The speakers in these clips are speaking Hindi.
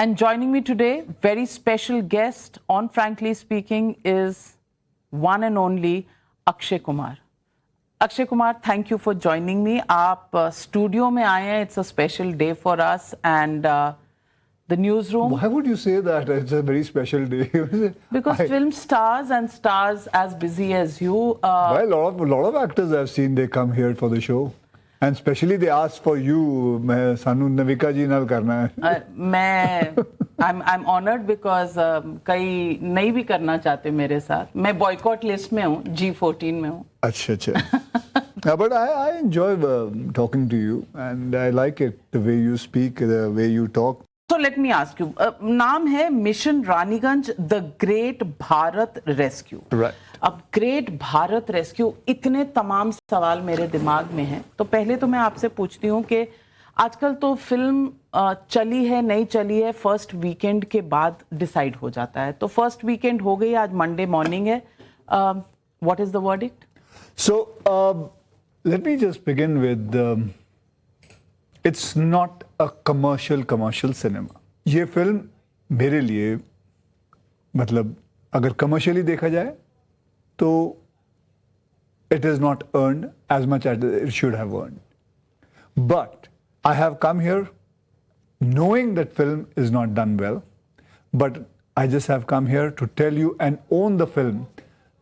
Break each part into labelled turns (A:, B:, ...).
A: And joining me today, very special guest on Frankly Speaking is one and only Akshay Kumar. Akshay Kumar, thank you for joining me. आप स्टूडियो में आए हैं. It's a special day for us and the newsroom.
B: Why would you say that? It's a very special day.
A: Because film stars and stars as busy as you.
B: Well, a lot of actors I've seen, they come here for the show. And especially they ask for you. मैं सानू नविका जी नाल करना है.
A: I'm honored because कई नहीं भी करना चाहते मेरे साथ. मैं boycott list में हूँ, G14 में हूँ.
B: अच्छा. But I enjoy talking to you and I like it, the way you speak, the way you talk.
A: So let me ask you, नाम है mission Raniganj, the great Bharat rescue.
B: Right.
A: अब ग्रेट भारत रेस्क्यू, इतने तमाम सवाल मेरे दिमाग में हैं. तो पहले तो मैं आपसे पूछती हूँ कि आजकल तो फिल्म चली है नहीं चली है फर्स्ट वीकेंड के बाद डिसाइड हो जाता है. तो फर्स्ट वीकेंड हो गई, आज मंडे मॉर्निंग है. What is the verdict?
B: So let me just begin with it's not a commercial cinema. ये फिल्म मेरे लिए मतलब अगर कमर्शियली देखा जाए तो it is not earned as much as it should have earned. But I have come here knowing that film is not done well, but I just have come here to tell you and own the film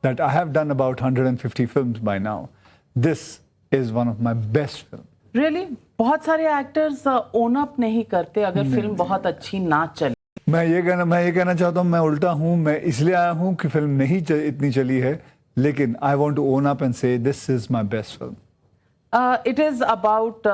B: that I have done about 150 films by now. This is one of my best films.
A: Really? बहुत सारे एक्टर्स ओन अप नहीं करते अगर फिल्म बहुत अच्छी ना चले.
B: मैं ये कहना चाहता हूँ, मैं उल्टा हूँ. मैं इसलिए आया हूँ कि फिल्म नहीं इतनी चली है, लेकिन I want to own up and say this is my best film.
A: It is about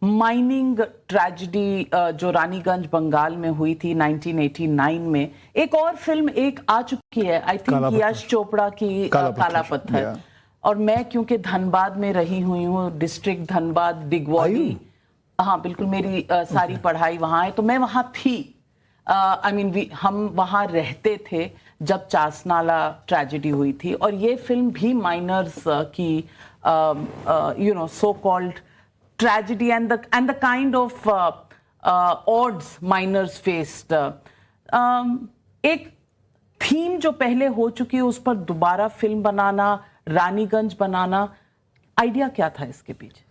A: mining tragedy जो रानीगंज बंगाल में हुई थी 1989 में. एक और फिल्म एक आ चुकी है, आई थिंक यश चोपड़ा की काला पत्थर. और मैं क्योंकि धनबाद में रही हुई हूँ, डिस्ट्रिक्ट धनबाद, डिगवाली. हाँ बिल्कुल, मेरी सारी पढ़ाई वहाँ है, तो मैं वहाँ थी. आई मीन हम वहाँ रहते थे जब चासनाला ट्रेजेडी हुई थी. और ये फिल्म भी माइनर्स की you know so called tragedy and the kind of odds miners faced. एक थीम जो पहले हो चुकी है उस पर दोबारा फिल्म बनाना, रानीगंज बनाना, आइडिया क्या था इसके पीछे?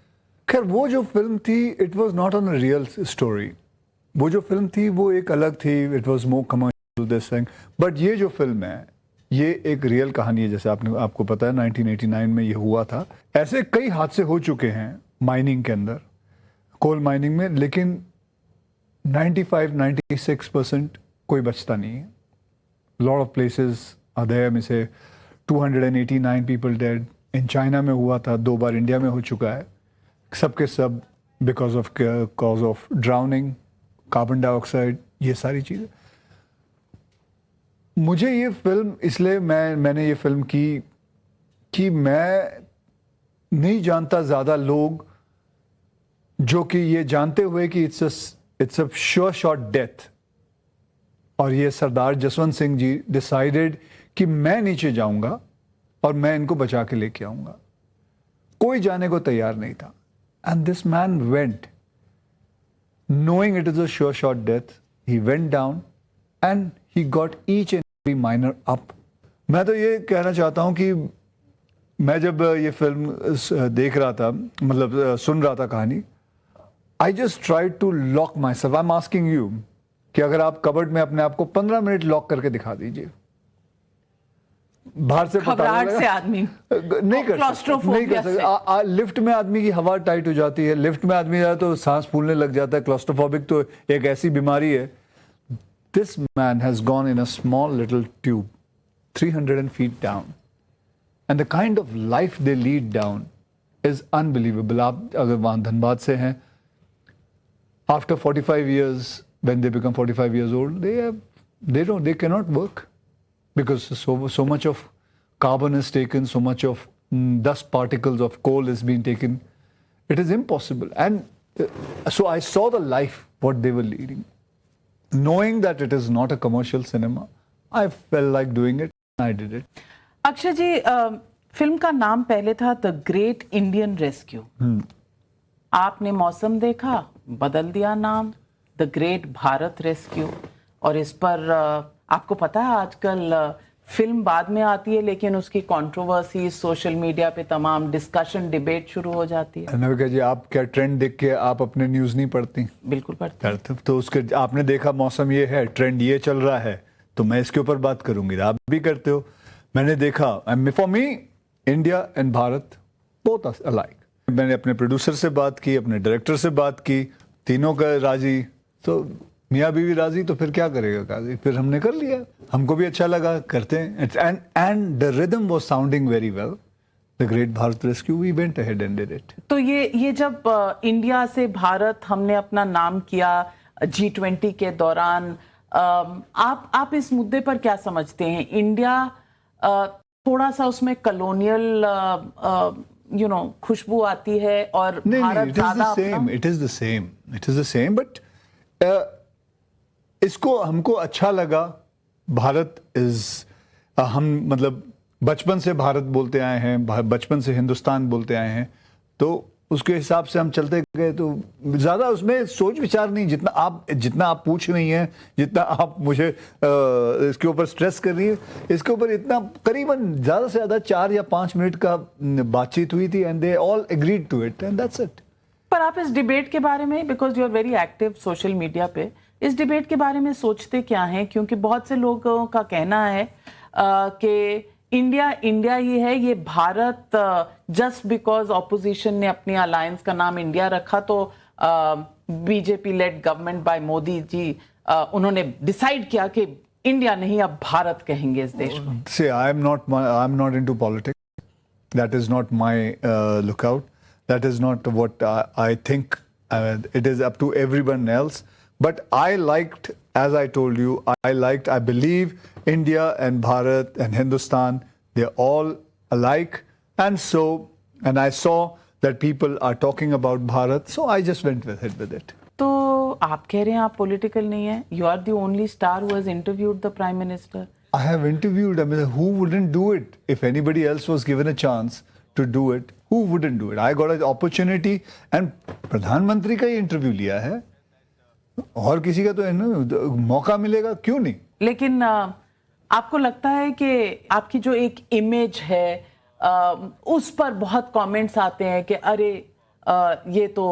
B: खैर वो जो फिल्म थी it was not on a real story. वो जो फिल्म थी वो एक अलग थी. It was more commercial this thing. But ये जो फिल्म है ये एक रियल कहानी है. जैसे आपको पता है 1989 में ये हुआ था. ऐसे कई हादसे हो चुके हैं माइनिंग के अंदर, कोल माइनिंग में, लेकिन 95-96% कोई बचता नहीं है. Lot of places are there. में से 289 पीपल डेड. इन चाइना में हुआ था, 2 बार इंडिया में हो चुका है. सबके सब cause of drowning, carbon dioxide, ये सारी चीज़ें. मुझे ये फिल्म इसलिए मैंने ये फिल्म की कि मैं नहीं जानता ज़्यादा लोग जो कि ये जानते हुए कि it's a sure shot death. और ये सरदार जसवंत सिंह जी डिसाइडेड कि मैं नीचे जाऊंगा और मैं इनको बचा के लेके आऊंगा. कोई जाने को तैयार नहीं था. And this man went knowing it is a sure shot death. He went down and he got each and every miner up. मैं तो ये कहना चाहता हूँ कि मैं जब ये फिल्म देख रहा था, मतलब सुन रहा था कहानी, I just tried to lock myself. I'm asking you कि अगर आप कबर्ड में अपने आप को 15 मिनट लॉक करके दिखा दीजिए, बाहर से
A: घबराहट से आदमी
B: नहीं कर सकता. लिफ्ट में आदमी की हवा टाइट हो जाती है. लिफ्ट में आदमी जाए तो सांस फूलने लग जाता है. क्लॉस्ट्रोफोबिक तो एक ऐसी बीमारी है. This man has gone in a small little tube 300 feet down. And the kind of life they lead down is unbelievable. आप अगर वहाँ धनबाद से हैं, after 45 years, when they become 45 years old, they cannot work because so much of carbon is taken, so much of dust particles of coal is being taken. It is impossible. And so I saw the life what they were leading. Knowing that it is not a commercial cinema, I felt like doing it. I did it.
A: Akshay ji, film का नाम पहले था द ग्रेट इंडियन रेस्क्यू. आपने मौसम देखा, बदल दिया नाम. द ग्रेट भारत रेस्क्यू, और इस पर आपको पता है आजकल फिल्म बाद में आती है लेकिन उसकी कंट्रोवर्सी सोशल मीडिया पे तमाम डिस्कशन डिबेट शुरू हो जाती है।
B: नविका जी, आप क्या ट्रेंड देख के आप अपने न्यूज़ नहीं पढ़ती?
A: बिल्कुल पढ़ते हैं।
B: करते तो उसके आपने देखा मौसम ये है, ट्रेंड ये चल रहा है, तो मैं इसके ऊपर बात करूंगी। आप भी करते हो। मैंने देखा, for me India and Bharat both alike. मैंने अपने प्रोड्यूसर से बात की, अपने डायरेक्टर से बात की, तीनों का राजी, तो मियाँ बीवी राजी तो फिर क्या करेगा काजी। फिर हमने कर लिया, हमको भी अच्छा लगा, करते हैं। And the rhythm was sounding very well. The great Bharat rescue, we went ahead and did it.
A: तो ये जब इंडिया से भारत हमने अपना नाम किया G20 के दौरान, आप इस मुद्दे पर क्या समझते हैं? इंडिया थोड़ा सा उसमें कॉलोनियल खुशबू आती है और भारत ज्यादा
B: it is the same but इसको हमको अच्छा लगा। भारत इज हम मतलब बचपन से भारत बोलते आए हैं, बचपन से हिंदुस्तान बोलते आए हैं, तो उसके हिसाब से हम चलते गए। तो ज्यादा उसमें सोच विचार नहीं, जितना आप पूछ रही हैं, जितना आप मुझे इसके ऊपर स्ट्रेस कर रही है, इसके ऊपर इतना करीबन ज्यादा से ज्यादा 4 या 5 मिनट का बातचीत हुई थी, and they all agreed to it and that's it.
A: पर आप इस डिबेट के बारे में, because you are very active social media पे, इस डिबेट के बारे में सोचते क्या हैं? क्योंकि बहुत से लोगों का कहना है कि इंडिया ही है, ये भारत जस्ट बिकॉज ऑपोजिशन ने अपनी अलायंस का नाम इंडिया रखा तो BJP led government by Modi ji उन्होंने डिसाइड किया कि इंडिया नहीं अब भारत कहेंगे इस देश को।
B: See, I'm not into politics. That is not my lookout. That is not what I think. It is up to everyone else. But I liked, as I told you, I believe India and Bharat and Hindustan, they're all alike. And I saw that people are talking about Bharat, so I just went with it.
A: तो आप कह रहे हैं आप पॉलिटिकल नहीं है? You are the only star who has interviewed the Prime Minister.
B: I have interviewed, I mean, who wouldn't do it? If anybody else was given a chance to do it, who wouldn't do it? I got an opportunity and प्रधानमंत्री का ही इंटरव्यू लिया है, और किसी का तो मौका मिलेगा, क्यों नहीं?
A: लेकिन आपको लगता है कि आपकी जो एक इमेज है उस पर बहुत कमेंट्स आते हैं कि अरे ये तो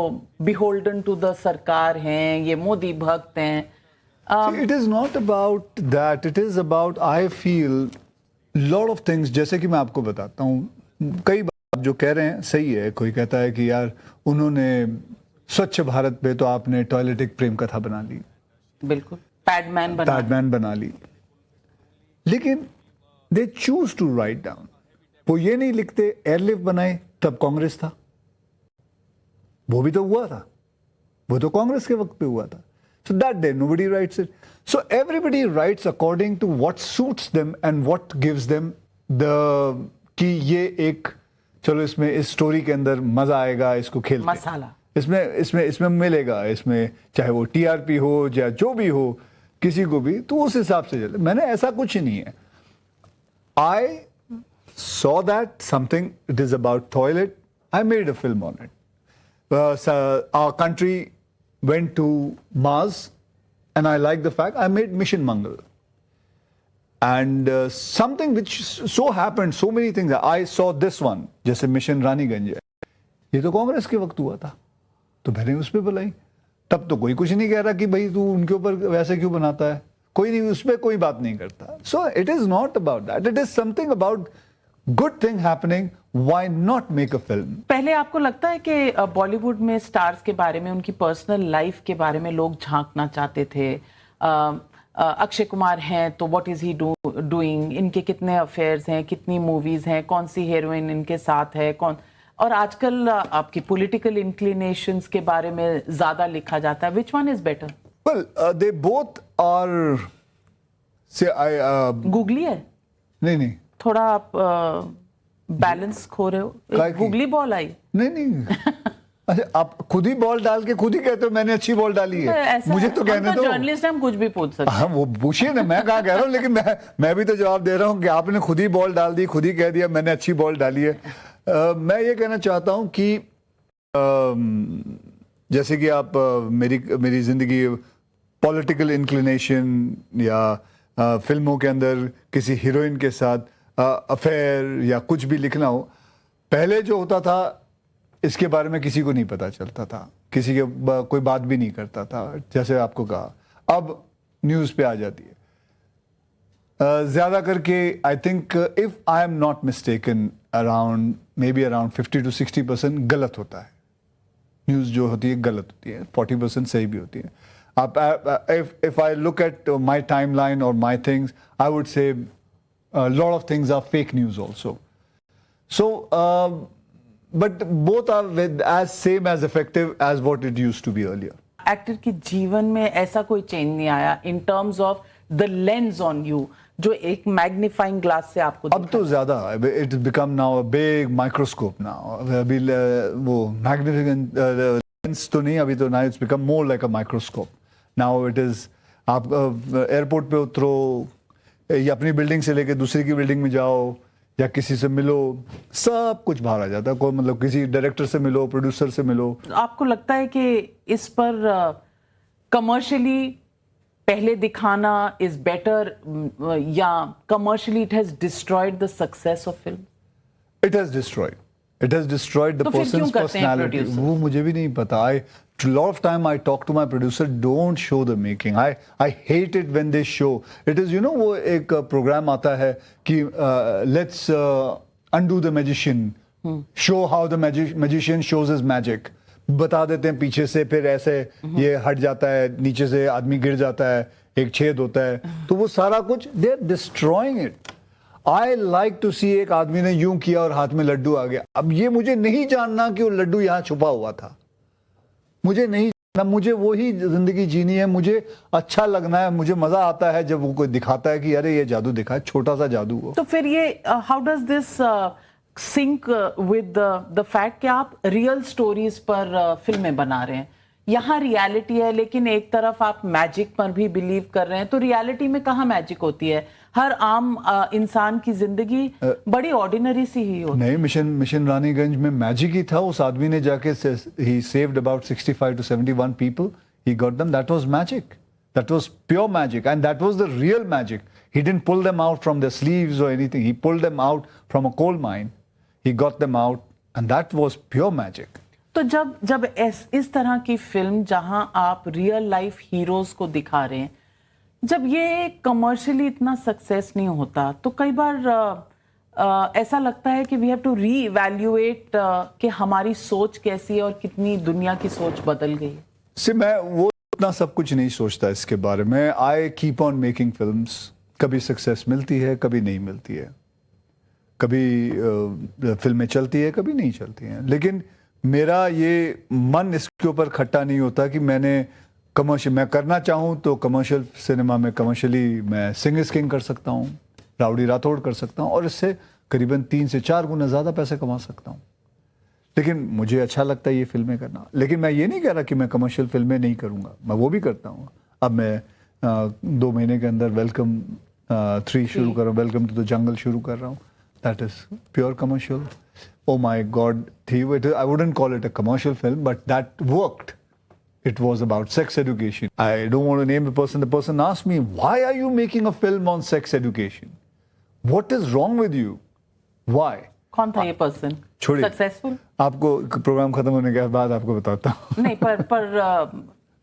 A: बिहोल्डन टू द सरकार हैं, ये मोदी भक्त हैं?
B: See, it is not about that. It is about, I feel, lot of things. जैसे कि मैं आपको बताता हूँ, कई बार आप जो कह रहे हैं सही है। कोई कहता है कि यार उन्होंने स्वच्छ भारत पे तो आपने टॉयलेटिक प्रेम कथा बना ली,
A: बिल्कुल पैडमैन
B: बना ली, लेकिन they choose to write down. वो ये नहीं लिखते एयरलिफ्ट बनाए तब कांग्रेस था, वो भी तो हुआ था, वो तो कांग्रेस के वक्त पे हुआ था। So that day nobody writes it. So everybody writes according to what suits them and what gives them the कि ये एक, चलो इसमें इस स्टोरी के अंदर मजा आएगा, इसको खेल
A: मसाला
B: इसमें मिलेगा, इसमें चाहे वो टीआरपी हो या जो भी हो, किसी को भी, तो उस हिसाब से चले। मैंने ऐसा कुछ नहीं है। I saw that something, it is about toilet, I made a film on it. Our country went to Mars, and I like the fact I made Mission Mangal. And something which so happened, so many things. I saw this one, जैसे मिशन रानीगंज है, ये तो कांग्रेस के वक्त हुआ था, तो मैंने उस पर बुलाई। तब तो कोई कुछ नहीं कह रहा कि भाई तू उनके ऊपर वैसे क्यों बनाता है, कोई नहीं, उस पर कोई बात नहीं करता। So it is not about that, it is something about good thing happening, why not make a film.
A: पहले आपको लगता है कि बॉलीवुड में स्टार्स के बारे में, उनकी पर्सनल लाइफ के बारे में लोग झांकना चाहते थे? अक्षय कुमार हैं तो व्हाट इज ही डूइंग, इनके कितने अफेयर्स हैं, कितनी मूवीज हैं, कौन सी हीरोइन इनके साथ है, कौन, और आजकल आपकी पॉलिटिकल इंक्लिनेशंस के बारे में ज्यादा लिखा जाता है। Which one is better?
B: Well they both are, say I
A: googly है?
B: नहीं
A: थोड़ा आप बैलेंस खो रहे हो। गूगली बॉल आई?
B: नहीं अच्छा, आप खुद ही बॉल डाल के खुद ही कहते हो मैंने अच्छी बॉल डाली है, मुझे तो कहने दो।
A: जर्नलिस्ट हम कुछ भी पूछ सकते हैं।
B: हाँ वो पूछिए ना, मैं कहाँ कह रहा हूँ, लेकिन मैं भी तो जवाब दे रहा हूँ कि आपने खुद ही बॉल डाल दी, खुद ही कह दिया मैंने अच्छी बॉल डाली है। मैं ये कहना चाहता हूँ कि जैसे कि आप मेरी जिंदगी पॉलिटिकल इंक्लिनेशन या फिल्मों के अंदर किसी हीरोइन के साथ अफेयर या कुछ भी लिखना हो, पहले जो होता था इसके बारे में किसी को नहीं पता चलता था, किसी के कोई बात भी नहीं करता था, जैसे आपको कहा, अब न्यूज़ पे आ जाती है। ज़्यादा करके I think if I am not mistaken around may be around 50 to 60% गलत होता है। न्यूज़ जो होती है गलत होती है, 40% सही भी होती है। आप if I look at my time line और my things, I would say lot of things are fake news also. So but both are as same as effective as what it used to be earlier.
A: Actor के जीवन में ऐसा कोई चेंज नहीं आया in terms of the lens on you, जो एक मैग्नीफाइंग ग्लास से आपको
B: अब तो ज्यादा it become now a big microscope now. अभी वो मैग्निफिकेंट लेंस तो नहीं, अभी तो now it's become more like a microscope. Now it is, आप एयरपोर्ट पे उतरो या अपनी बिल्डिंग से लेके दूसरी की बिल्डिंग में जाओ या किसी से मिलो, सब कुछ बाहर आ जाता है। कोई मतलब किसी डायरेक्टर से मिलो, प्रोड्यूसर से मिलो।
A: आपको लगता है कि इस पर कमर्शियली पहले दिखाना इज बेटर, या commercially it has destroyed the success of film?
B: It has destroyed the
A: तो फिर क्यों
B: person's
A: करते हैं
B: personality.
A: producers?
B: वो मुझे भी नहीं पता। A lot of time I talk to my producer, don't show the making. I hate it when they show. It is, you know, वो एक प्रोग्राम आता है कि let's undo the magician, show how the magician shows his magic. बता देते हैं पीछे से, फिर ऐसे ये हट जाता है, नीचे से आदमी गिर जाता है, एक छेद होता है, तो वो सारा कुछ they are destroying it. I like to see एक आदमी ने यूं किया और हाथ में लड्डू आ गया। अब ये मुझे नहीं जानना कि वो लड्डू यहाँ छुपा हुआ था, मुझे नहीं जानना, मुझे वही जिंदगी जीनी है, मुझे अच्छा लगना है, मुझे मजा आता है जब वो कोई दिखाता है कि अरे ये जादू दिखा है, छोटा सा जादू हो।
A: तो फिर ये how does this sync with the fact कि आप रियल स्टोरीज पर फिल्में बना रहे हैं? यहाँ रियलिटी है, लेकिन एक तरफ आप मैजिक पर भी बिलीव कर रहे हैं, तो रियलिटी में कहाँ मैजिक होती है? हर आम इंसान की जिंदगी बड़ी ऑर्डिनरी सी ही होती है।
B: नहीं, मिशन रानीगंज में मैजिक ही था। उस आदमी ने जाके he saved about 65 to 71 people. He got them. That was magic. That was pure magic, and that was the real magic. He didn't pull them out from their sleeves or anything. He pulled them out from a coal mine. He got them out, and that was pure magic.
A: तो जब इस तरह की फिल्म जहां आप रियल लाइफ हीरोज को दिखा रहे हैं, जब ये कमर्शियली इतना सक्सेस नहीं होता, तो कई बार ऐसा लगता है कि वी हैव टू रीइवैल्यूएट कि हमारी सोच कैसी है और कितनी दुनिया की सोच बदल गई है।
B: See, मैं वो इतना सब कुछ नहीं सोचता इसके बारे में। I keep on making films. कभी सक्सेस मिलती है, कभी नहीं मिलती है, कभी फिल्में चलती है, कभी नहीं चलती हैं, लेकिन मेरा ये मन इसके ऊपर खट्टा नहीं होता कि मैंने कमर्शियल, मैं करना चाहूँ तो कमर्शियल सिनेमा में कमर्शियली मैं सिंग इज किंग कर सकता हूँ, राउडी राठौड़ कर सकता हूँ, और इससे करीबन 3 से 4 गुना ज़्यादा पैसे कमा सकता हूँ। लेकिन मुझे अच्छा लगता है ये फिल्में करना। लेकिन मैं ये नहीं कह रहा कि मैं कमर्शियल फिल्में नहीं करूँगा, मैं वो भी करता हूँ। अब मैं 2 महीने के अंदर वेलकम 3 शुरू कर रहा हूँ, वेलकम टू द जंगल शुरू कर रहा हूँ। That is pure commercial. Oh my God, I wouldn't call it a commercial film, but that worked. It was about sex education. I don't want to name the person. The person asked me, why are you making a film on sex education? What is wrong with you? Why?
A: कौन था ये पर्सन?
B: छोड़िए।
A: सक्सेसफुल?
B: आपको प्रोग्राम खत्म होने के बाद आपको बताता हूँ।
A: नहीं, पर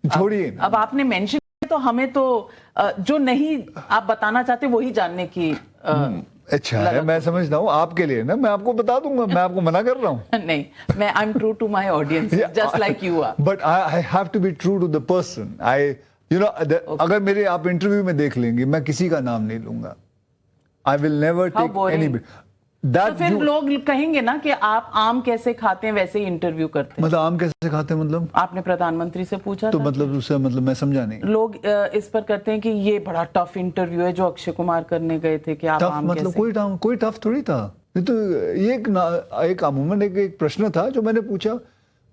B: छोड़िए।
A: अब आपने मेंशन, तो हमें तो जो नहीं आप बताना चाहते वही जानने की
B: अच्छा है, मैं समझता हूँ आपके लिए ना, मैं आपको बता दूंगा, मैं आपको मना कर रहा हूँ।
A: नहीं, मैं I am true to my audience, just like you are.
B: But I have to be true to the person. अगर मेरे आप इंटरव्यू में देख लेंगे, मैं किसी का नाम नहीं लूंगा। I will never take any.
A: तो फिर लोग कहेंगे ना कि आप आम कैसे खाते हैं वैसे ही इंटरव्यू करते हैं।
B: मतलब आम कैसे खाते हैं? मतलब आपने
A: प्रधानमंत्री से पूछा
B: तो
A: था?
B: मतलब उससे मतलब मैं समझा नहीं।
A: लोग इस पर करते हैं कि ये बड़ा टफ इंटरव्यू है जो अक्षय कुमार करने गए थे कि आप
B: टफ
A: आम
B: मतलब
A: कैसे?
B: कोई टफ थोड़ी था। ये तो एक अमूमन एक प्रश्न था जो मैंने पूछा।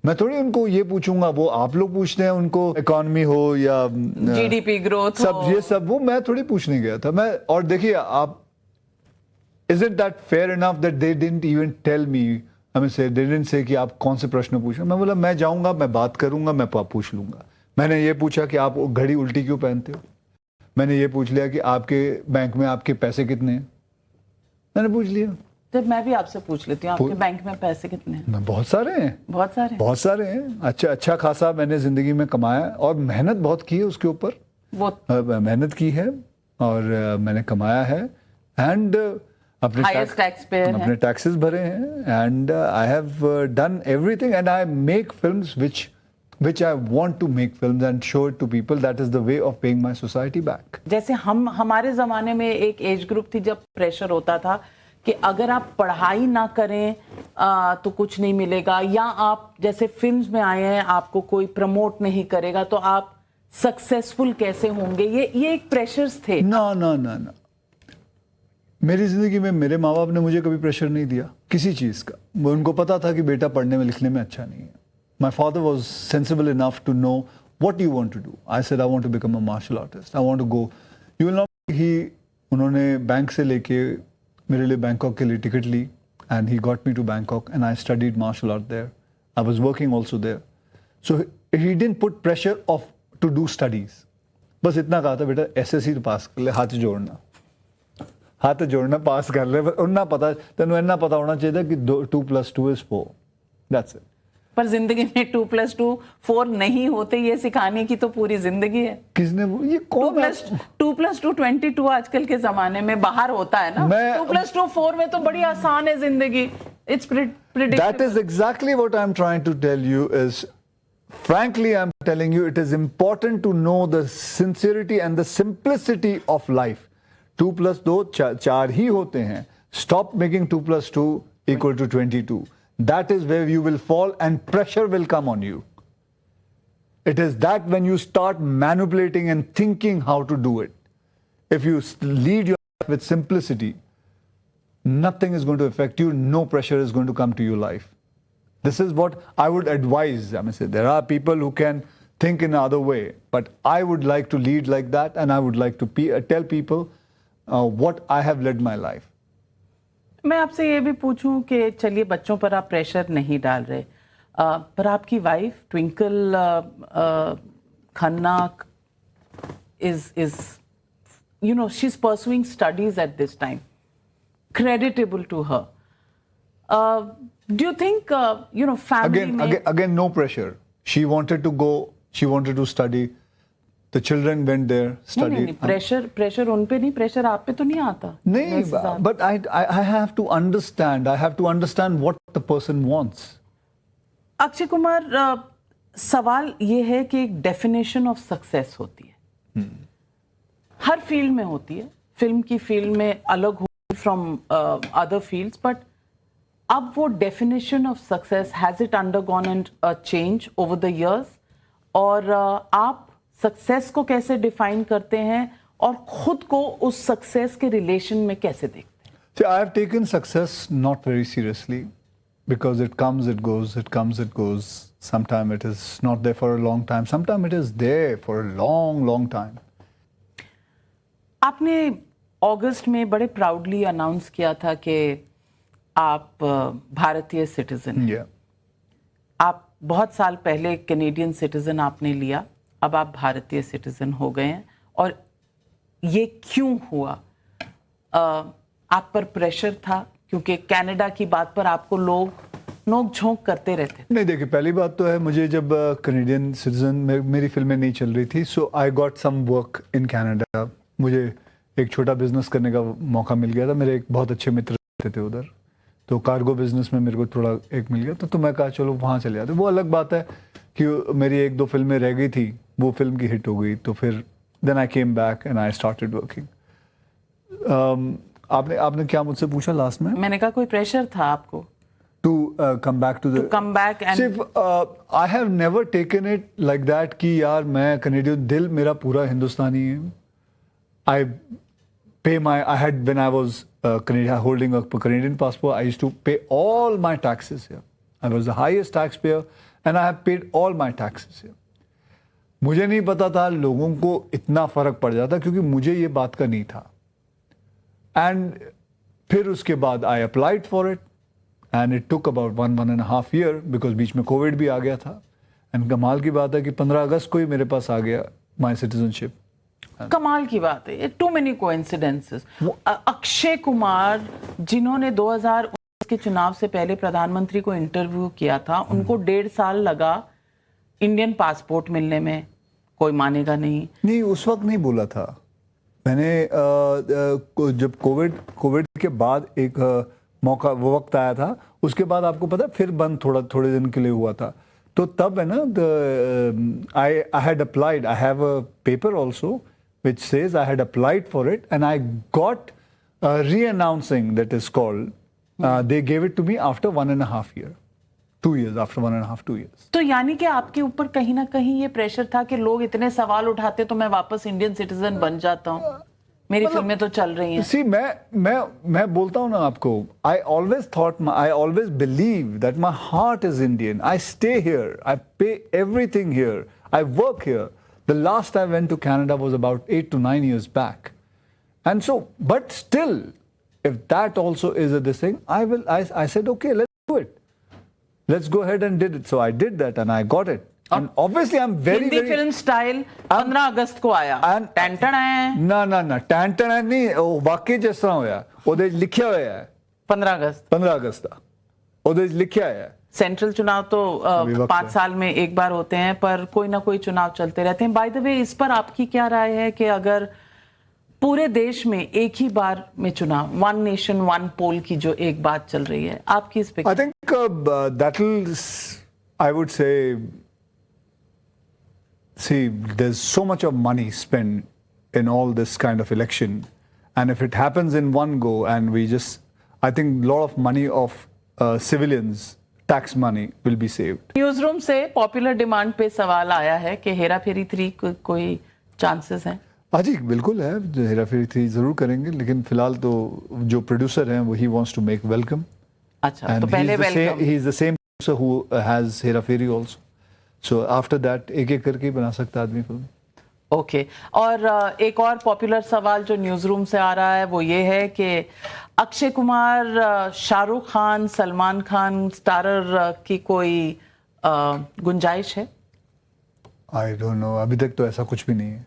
B: मैं थोड़ी उनको ये पूछूंगा, वो आप लोग पूछते हैं उनको, इकोनॉमी हो या
A: जीडीपी ग्रोथ
B: सब ये सब, वो मैं थोड़ी पूछने गया था। मैं और देखिए आप, isn't that fair enough that they didn't even tell me? I mean, they didn't say कि आप कौन से प्रश्न पूछ रहे हैं। मैं बोला मैं जाऊंगा, मैं बात करूंगा, मैं पूछ लूंगा। मैंने ये पूछा कि आप घड़ी उल्टी क्यों पहनते हो, मैंने ये पूछ लिया कि आपके बैंक में आपके पैसे कितने हैं, मैंने पूछ लिया।
A: तो मैं भी आपसे पूछ लेती हूँ, आपके बैंक में पैसे कितने हैं?
B: बहुत सारे हैं, बहुत सारे हैं। अच्छा खासा मैंने जिंदगी में कमाया और मेहनत बहुत की है उसके ऊपर,
A: वो
B: मेहनत की है और मैंने कमाया है एंड अपने
A: हाईएस्ट टैक्स पेयर है,
B: अपने टैक्सेस भरे हैं and I have done everything and I make films which I want to make films and show it to people. That is the way of paying my society back.
A: जैसे हमारे जमाने में एक एज ग्रुप थी जब प्रेशर होता था कि अगर आप पढ़ाई ना करें तो कुछ नहीं मिलेगा, या आप जैसे फिल्म्स में आए हैं आपको कोई प्रमोट नहीं करेगा तो आप सक्सेसफुल कैसे होंगे, ये एक प्रेशर्स थे।
B: ना ना ना ना, मेरी जिंदगी में मेरे माँ बाप ने मुझे कभी प्रेशर नहीं दिया किसी चीज का। उनको पता था कि बेटा पढ़ने में लिखने में अच्छा नहीं है। My father was sensible enough to know what you want to do. I said I want to become a martial artist. I want to go. You will not. उन्होंने बैंक से लेके मेरे लिए बैंकॉक के लिए टिकट ली and he got me to Bangkok and I studied martial art there. I was working also there. So he didn't put pressure to do studies. बस इतना कहा था, बेटा SSC तो पास कर ले, हाथ जोड़ना पास कर ले। उन्ना पता तेनों इन्ना पता होना चाहिए कि 2+2 is 4. That's it.
A: पर जिंदगी में 2+2 4 नहीं होते, ये सिखाने की तो पूरी जिंदगी है।
B: किसने ये कौन
A: 2+2 22 आजकल के जमाने में बाहर होता है ना। 2+2 4 में तो बड़ी आसान है जिंदगी। It's predictable.
B: That is exactly what I'm trying to tell you is, frankly, I'm telling you, it is important to know the sincerity and the simplicity of life. 2+2 4 ही होते हैं. Stop making 2+2 equal to 22. That is where you will fall and pressure will come on you. It is that when you start manipulating and thinking how to do it. If you lead your life with simplicity, nothing is going to affect you. No pressure is going to come to your life. This is what I would advise. I mean, say there are people who can think in another way, but I would like to lead like that, and I would like to tell people what I have led my life.
A: मैं आपसे ये भी पूछूं कि चलिए बच्चों पर आप प्रेशर नहीं डाल रहे, पर आपकी wife Twinkle Khanna is you know, she's pursuing studies at this time, creditable to her. Do you think you know, family
B: again no pressure. She wanted to go, she wanted to study. The children went there, studied.
A: नहीं, प्रेशर उन पे नहीं, प्रेशर आप पे तो नहीं आता।
B: नहीं, but I have to understand. I have to understand what the person wants.
A: Akshay Kumar, सवाल ये है कि एक डेफिनेशन ऑफ सक्सेस होती है, हर फील्ड में होती है, फिल्म की फील्ड में अलग होती फ्रॉम अदर फील्ड्स, बट अब वो definition of success has it undergone and change over the years, और आप सक्सेस को कैसे डिफाइन करते हैं और खुद को उस सक्सेस के रिलेशन में कैसे देखते हैं?
B: See, I have taken success not very seriously because it comes, it goes, it comes, it goes. Sometimes it is not there for a long time. Sometimes it is there for a long, long time.
A: आपने अगस्त में बड़े प्राउडली अनाउंस किया था कि आप भारतीय सिटीजन हैं।
B: Yeah.
A: आप बहुत साल पहले कैनेडियन सिटीजन आपने लिया, अब आप भारतीय सिटीजन हो गए हैं, और ये क्यों हुआ? आप पर प्रेशर था क्योंकि कनाडा की बात पर आपको लोग नोक झोंक करते रहते?
B: नहीं, देखिए, पहली बात तो है, मुझे जब कैनेडियन सिटीजन मेरी फिल्में नहीं चल रही थी, so I got some work in Canada. मुझे एक छोटा बिजनेस करने का मौका मिल गया था। मेरे एक बहुत अच्छे मित्र थे उधर, तो कार्गो बिजनेस में मेरे को थोड़ा एक मिल गया, तो मैं कहा चलो वहाँ चले जाते। वो अलग बात है कि मेरी 1-2 फिल्में रह गई थी, वो फिल्म की हिट हो गई, तो फिर then I came back and I started working. आपने क्या मुझसे पूछा लास्ट में?
A: मैंने कहा कोई प्रेशर था आपको
B: to come back to the
A: come back and
B: I have never taken it like that कि यार मैं कनेडियन, दिल मेरा पूरा हिंदुस्तानी है। I pay my, I had, when I was holding a Canadian passport, I used to pay all my taxes here. I was the highest taxpayer and I have paid all my taxes here. मुझे नहीं पता था लोगों को इतना फर्क पड़ जाता, क्योंकि मुझे ये बात का नहीं था। And फिर उसके बाद I applied for it and it took about 1.5 year because बीच में कोविड भी आ गया था, एंड कमाल की बात है कि 15 अगस्त को ही मेरे पास आ गया माय सिटीजनशिप।
A: कमाल की बात है, too many coincidences. Akshay Kumar जिन्होंने 2019 के चुनाव से पहले प्रधानमंत्री को इंटरव्यू किया था, उनको 1.5 साल लगा इंडियन पासपोर्ट मिलने में, कोई मानेगा नहीं।
B: उस वक्त नहीं बोला था मैंने। जब कोविड के बाद एक मौका, वो वक्त आया था, उसके बाद आपको पता है फिर बंद थोड़े दिन के लिए हुआ था, तो तब है ना, I had applied, I have a paper also which says I had applied for it and I got re-announcing, that is called, they gave it to me after 1.5 years, 2 years, after 1.5, 2 years.
A: तो यानी कि आपके ऊपर कहीं ना कहीं ये प्रेशर था कि लोग इतने सवाल उठाते तो मैं वापस इंडियन सिटीजन बन जाता हूँ, मेरी फिल्में तो चल रही हैं।
B: See, मैं बोलता हूँ ना आपको, I always believe that my heart is Indian. I stay here, I pay everything here, I work here. The last I went to Canada was about 8 to 9 years back. And so, but still, if that also is this thing, I said, okay, let's do it. Let's go ahead and did it. So I did that and I got it. And obviously I'm very,
A: Hindi film style 15 अगस्त को आया। टैंटन है
B: ना टैंटन है नहीं, ਉਹ ਵਾਕਈ ਜਿਸ ਤਰ੍ਹਾਂ ਹੋਇਆ ਉਹਦੇ ਲਿਖਿਆ ਹੋਇਆ ਹੈ
A: 15 अगस्त
B: ਦਾ ਉਹਦੇ ਲਿਖਿਆ ਹੈ।
A: सेंट्रल चुनाव तो 5 साल में एक बार होते हैं, पर कोई ना कोई चुनाव चलते रहते हैं। बाय द वे, इस पर आपकी क्या राय है कि अगर पूरे देश में एक ही बार में चुनाव, 1 नेशन 1 पोल की जो एक बात चल रही है, आपकी इस पे?
B: I think that will, I would say, see, there's so much of money spent in all this kind of election, and if it happens in one go, and we just, I think a lot of money of civilians, tax money will be saved.
A: News room से पॉपुलर डिमांड पे सवाल आया है कि हेरा फेरी 3 कोई चांसेस हैं?
B: हाँ जी, बिल्कुल है, हेरा फेरी 3 जरूर करेंगे, लेकिन फिलहाल तो जो प्रोड्यूसर हैं वो ही वांट्स टू मेक वेलकम।
A: अच्छा, तो पहले welcome.
B: He is the same producer who has Hera Pheri also, so after that एक करके बना सकता आदमी फिल्म।
A: ओके। और एक और पॉपुलर सवाल जो न्यूज रूम से आ रहा है वो ये है कि अक्षय कुमार, शाहरुख खान, सलमान खान स्टारर की कोई गुंजाइश है?
B: आई डोंट नो, अभी तक तो ऐसा कुछ भी नहीं है,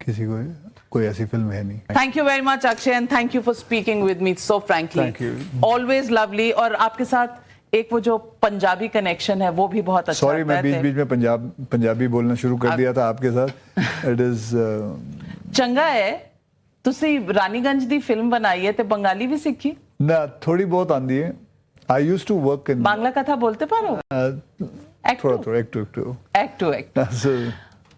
B: किसी को कोई ऐसी फिल्म है नहीं।
A: Thank you very much Akshay, and thank you for speaking with me so frankly.
B: Thank you,
A: always lovely. और आपके साथ एक वो जो पंजाबी कनेक्शन है वो भी बहुत अच्छा।
B: सॉरी, मैं बीच में पंजाबी बोलना शुरू कर दिया था आपके साथ। इट इज
A: चंगा है ਤੁਸੀਂ ਰਾਨੀਗੰਜ ਦੀ ਫਿਲਮ ਬਣਾਈ ਹੈ ਤੇ ਬੰਗਾਲੀ ਵੀ ਸਿੱਖੀ?
B: ना, थोड़ी बहुत आंदी है। I used to work in
A: Bangla कथा बोलते पारो?
B: थोड़ा एक to.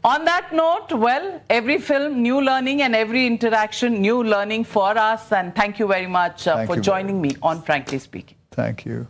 A: On that note, well, every film, new learning, and every interaction, new learning for us. And thank you very much for joining me on Frankly Speaking.
B: Thank you.